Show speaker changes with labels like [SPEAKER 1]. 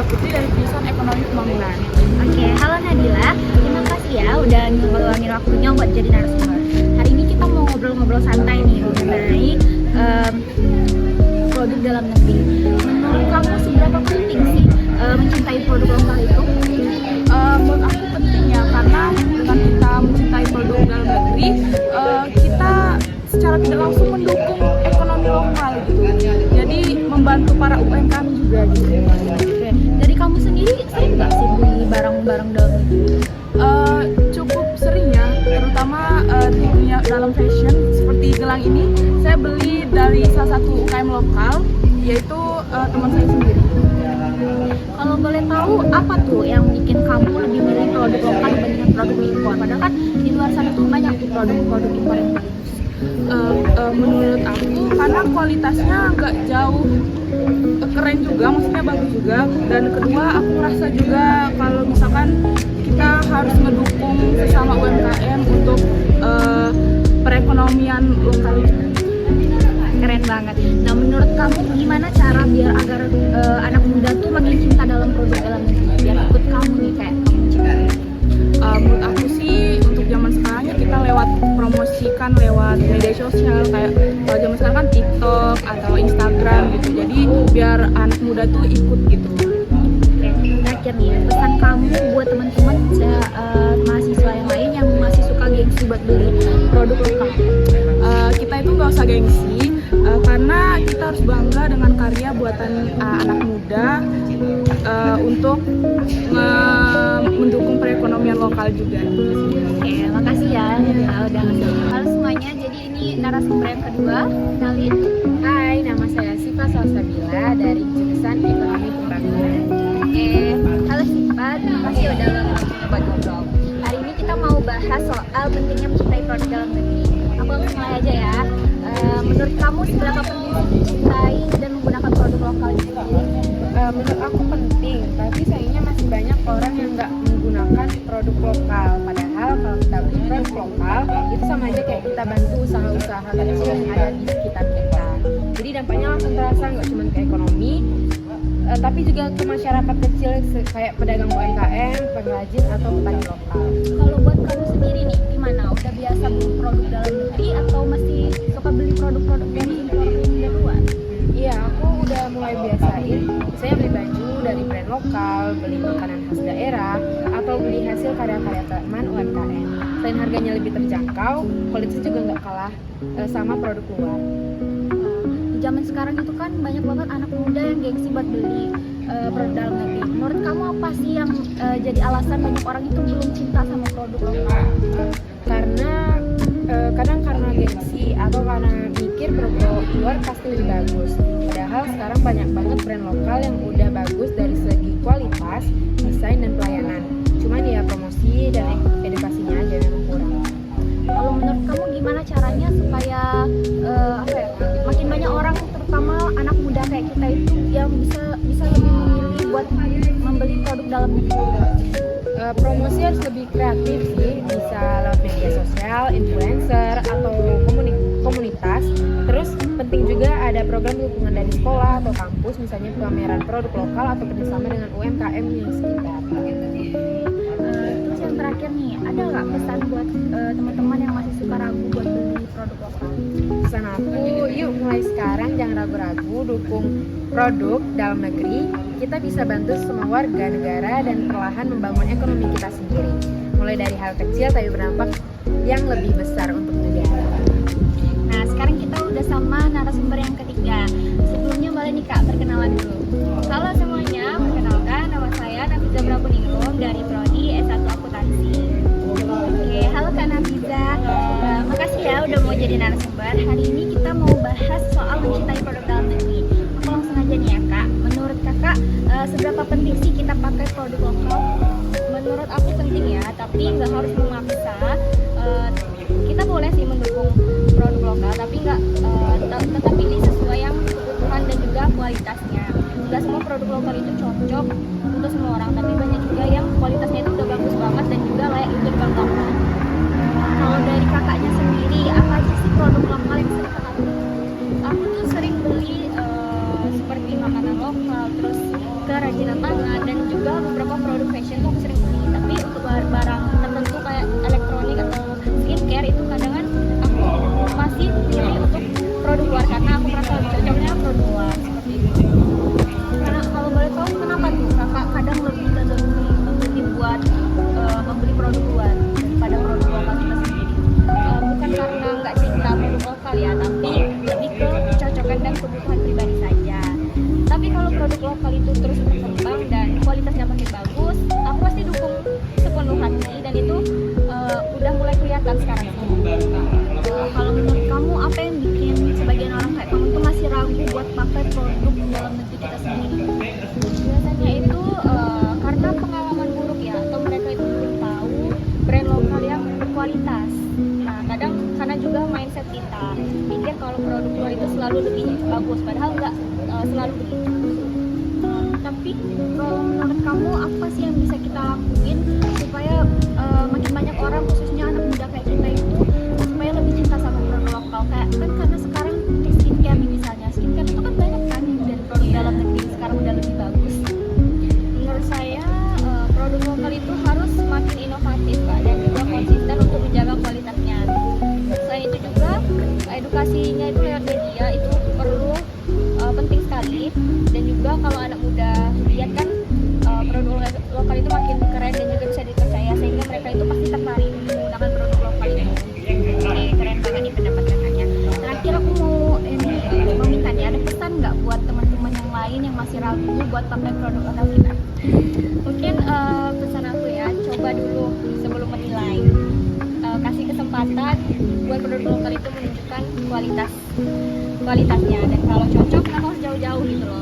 [SPEAKER 1] Putri dari jurusan Ekonomi Pembangunan.
[SPEAKER 2] Oke, halo Nadila. Terima kasih ya udah ngeluangin waktunya buat jadi narasumber. Hari ini kita mau ngobrol-ngobrol santai nih mengenai produk dalam negeri. Menurut kamu seberapa penting sih mencintai produk lokal itu?
[SPEAKER 1] Menurut aku penting ya, karena dengan kita mencintai produk dalam negeri, kita secara tidak langsung mendukung ekonomi lokal gitu. Jadi membantu para UMKM juga gitu.
[SPEAKER 2] Oke, dari kamu sendiri sering nggak sih beli barang-barang dalam negeri?
[SPEAKER 1] Cukup sering ya, terutama di dunia dalam fashion seperti gelang ini saya beli dari salah satu UKM lokal, yaitu teman saya sendiri.
[SPEAKER 2] Kalau boleh tahu apa tuh yang bikin kamu lebih milih produk lokal dibandingkan produk impor? Padahal kan di luar sana tuh banyak tuh produk-produk impor yang bagus.
[SPEAKER 1] Menurut aku karena kualitasnya nggak jauh keren juga, maksudnya bagus juga, dan kedua aku merasa juga kalau misalkan kita harus mendukung sesama UMKM untuk perekonomian lokal.
[SPEAKER 2] Keren banget. Nah, menurut kamu gimana cara biar agar anak muda tuh makin cinta dalam produk dalam negeri? Biar ikut kamu nih kayak kamu cinta.
[SPEAKER 1] Menurut aku sih untuk zaman sekarang ya kita lewat promosikan lewat media sosial, kayak kalau zaman sekarang kan TikTok atau Instagram gitu. Jadi biar anak muda tuh ikut gitu.
[SPEAKER 2] Oke, terakhir nih pesan kamu buat teman-teman mahasiswa yang lain yang masih suka gengsi buat beli produk lokal.
[SPEAKER 1] Kita itu nggak usah gengsi, karena kita harus bangga dengan karya buatan anak muda untuk mendukung perekonomian lokal juga.
[SPEAKER 2] Oke, makasih ya udah ngasih. Halo semuanya, jadi ini narasumber yang kedua. Kenalin.
[SPEAKER 3] Hai, nama saya Siva Salsabila dari jurusan Ekonomi Pembangunan.
[SPEAKER 2] Oke, halo Siva, terima kasih udah waktunya buat ngobrol. Hari ini kita mau bahas soal pentingnya mencintai produk dalam negeri. Aku langsung mulai aja ya. Menurut kamu seberapa penting mencintai dan menggunakan produk lokal itu sendiri?
[SPEAKER 3] Menurut aku penting, tapi sayangnya masih banyak orang yang nggak menggunakan produk lokal. Padahal kalau kita beli produk lokal, itu sama aja kayak kita bantu usaha-usaha kecil yang ada di sekitar kita. Jadi dampaknya langsung terasa nggak cuma ke ekonomi, tapi juga ke masyarakat kecil kayak pedagang UMKM, pengrajin atau petani lokal.
[SPEAKER 2] Kalau buat kamu sendiri nih, gimana? Udah biasa beli produk dalam negeri atau masih suka beli produk-produk dari impor dari luar?
[SPEAKER 3] Iya, aku udah mulai biasain. Saya beli baju dari brand lokal, beli makanan khas daerah, atau beli hasil karya-karya teman UMKM. Selain harganya lebih terjangkau, kualitasnya juga nggak kalah sama produk luar.
[SPEAKER 2] Di zaman sekarang itu kan banyak banget anak muda yang gengsi buat beli produk dalam negeri. Menurut kamu apa sih yang jadi alasan banyak orang itu belum cinta sama produk lokal?
[SPEAKER 3] Karena kadang karena gengsi atau karena mikir produk luar pasti lebih bagus. Padahal sekarang banyak banget brand lokal yang udah bagus dari segi kualitas, desain dan pelayanan. Cuman ya promosi dan edukasinya aja yang kurang.
[SPEAKER 2] Kalau menurut kamu gimana caranya supaya makin banyak orang, terutama anak muda kayak kita itu yang bisa lebih memilih buat membeli produk dalam negeri?
[SPEAKER 3] Promosi harus lebih kreatif sih, bisa lewat media sosial, influencer, atau komunitas. Terus penting juga ada program dukungan dari sekolah atau kampus, misalnya pameran produk lokal atau kerjasama dengan UMKM yang sekitar.
[SPEAKER 2] Terus yang terakhir nih, ada nggak pesan buat teman-teman yang masih suka ragu buat beli produk lokal?
[SPEAKER 3] Pesan aku, yuk mulai sekarang jangan ragu-ragu dukung produk dalam negeri. Kita bisa bantu semua warga negara dan perlahan membangun ekonomi kita sendiri. Mulai dari hal kecil tapi berdampak yang lebih besar untuk negara.
[SPEAKER 2] Nah, sekarang kita udah sama narasumber yang ketiga. Sebelumnya boleh nih Kak, perkenalan dulu. Halo semuanya, perkenalkan nama saya Nafiza Prapuningrum dari Prodi S1 Akuntansi. Oke, halo Kak Nafiza. Makasih ya udah mau jadi narasumber. Hari ini kita mau bahas soal mencintai produk dalam negeri. Aku langsung aja nih ya Kak. Menurut Kakak, seberapa penting sih kita pakai produk lokal? Menurut aku penting ya, tapi nggak harus memaksa. Kita boleh sih mendukung produk lokal, tapi nggak tetap pilih sesuai yang kebutuhan dan juga kualitasnya. Nggak semua produk lokal itu cocok untuk semua orang, tapi banyak juga yang kualitasnya itu udah bagus banget dan juga layak untuk dibanggakan. Kalau dari kakaknya sendiri, apa aja sih produk lokal yang sering kakak beli? Aku tuh sering beli seperti makanan lokal, terus kerajinan tangan, lebih cocoknya produk luar seperti itu. Karena kalau boleh tahu kenapa tuh kakak kadang lebih buat membeli produk luar daripada produk lokal kita sendiri? Bukan karena nggak cinta produk lokal ya, tapi lebih ke kecocokan dan kebutuhan pribadi saja. Tapi kalau produk lokal itu terus berkembang dan kualitasnya makin bagus, aku pasti dukung sepenuh hati, dan itu udah mulai kelihatan sekarang. Kalau menurut kamu apa yang bikin sebagian orang kayak kamu tuh masih ragu buat pakai produk dalam negeri kita sendiri? Biasanya itu karena pengalaman buruk ya, atau mereka itu belum tahu brand lokal yang berkualitas. Nah, kadang karena juga mindset kita pikir kalau produk luar itu selalu lebih bagus, padahal nggak selalu begitu. Tapi kalau menurut kamu apa sih yang bisa kita lakuin supaya makin banyak orang, khususnya anak muda kayak kita itu, supaya lebih cinta sama produk lokal? Kayak kan karena sekarang skincare misalnya, skincare itu kan banyak kan dari produk dalam negeri sekarang udah lebih bagus. Menurut saya produk lokal itu harus semakin inovatif Kak, dan juga konsisten untuk menjaga kualitasnya. Selain itu juga edukasinya itu lewat media itu perlu penting sekali, dan juga kalau anak muda lihat kan produk lokal itu makin keren dan juga bisa dipercaya, sehingga mereka itu pasti tertarik menggunakan produk lokal itu. Oke, keren banget nih pendapat kakaknya. Terakhir aku mau minta nih, ada pesan nggak buat teman-teman yang lain yang masih ragu buat pakai produk lokal kita? Mungkin pesan aku ya, coba dulu sebelum menilai. Kasih kesempatan buat produk lokal itu menunjukkan kualitasnya, dan kalau cocok kenapa harus jauh-jauh gitu loh.